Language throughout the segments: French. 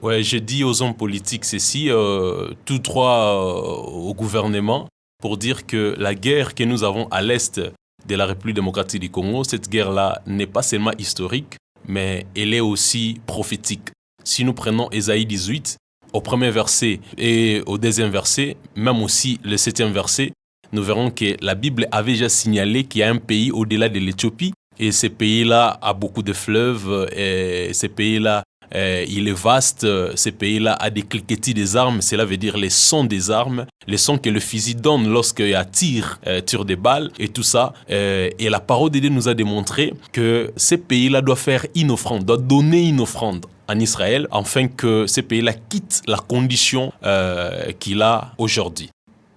Ouais, je dis aux hommes politiques ceci, tous trois au gouvernement, pour dire que la guerre que nous avons à l'est de la République démocratique du Congo, cette guerre-là n'est pas seulement historique, mais elle est aussi prophétique. Si nous prenons Ésaïe 18, au premier verset et au deuxième verset, même aussi le septième verset, nous verrons que la Bible avait déjà signalé qu'il y a un pays au-delà de l'Éthiopie, et ce pays-là a beaucoup de fleuves, et ce pays-là, il est vaste, ce pays-là a des cliquetis des armes, cela veut dire les sons des armes, les sons que le fusil donne lorsqu'il y a tir des balles et tout ça. Et la parole de Dieu nous a démontré que ce pays-là doit faire une offrande, doit donner une offrande en Israël, afin que ce pays-là quitte la condition qu'il a aujourd'hui.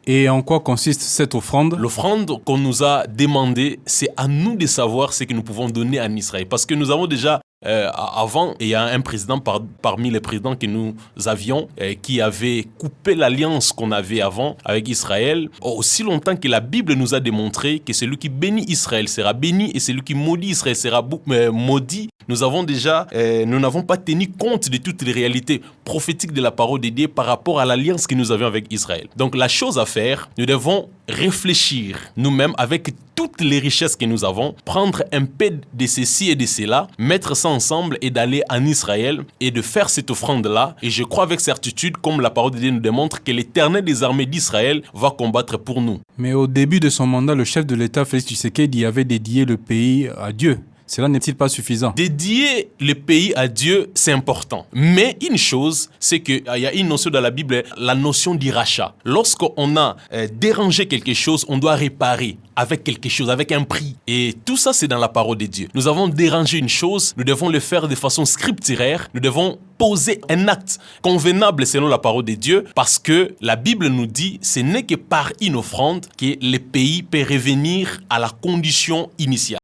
Et en quoi consiste cette offrande? L'offrande qu'on nous a demandé, c'est à nous de savoir ce que nous pouvons donner en Israël. Parce que nous avons déjà, avant, il y a un président parmi les présidents que nous avions qui avait coupé l'alliance qu'on avait avant avec Israël. Aussi longtemps que la Bible nous a démontré que celui qui bénit Israël sera béni et celui qui maudit Israël sera maudit. Nous avons déjà, nous n'avons pas tenu compte de toutes les réalités prophétiques de la parole de Dieu par rapport à l'alliance que nous avions avec Israël. Donc la chose à faire, nous devons réfléchir nous-mêmes avec toutes les richesses que nous avons, prendre un peu de ceci et de cela, mettre ça ensemble et d'aller en Israël et de faire cette offrande-là. Et je crois avec certitude, comme la parole de Dieu nous démontre, que l'Éternel des armées d'Israël va combattre pour nous. Mais au début de son mandat, le chef de l'État, Félix Tshisekedi, avait dédié le pays à Dieu. Cela n'est-il pas suffisant? Dédier le pays à Dieu, c'est important. Mais une chose, c'est qu'il y a une notion dans la Bible, la notion du rachat. Lorsqu'on a dérangé quelque chose, on doit réparer avec quelque chose, avec un prix. Et tout ça, c'est dans la parole de Dieu. Nous avons dérangé une chose, nous devons le faire de façon scripturaire, nous devons poser un acte convenable selon la parole de Dieu, parce que la Bible nous dit, ce n'est que par une offrande que le pays peut revenir à la condition initiale.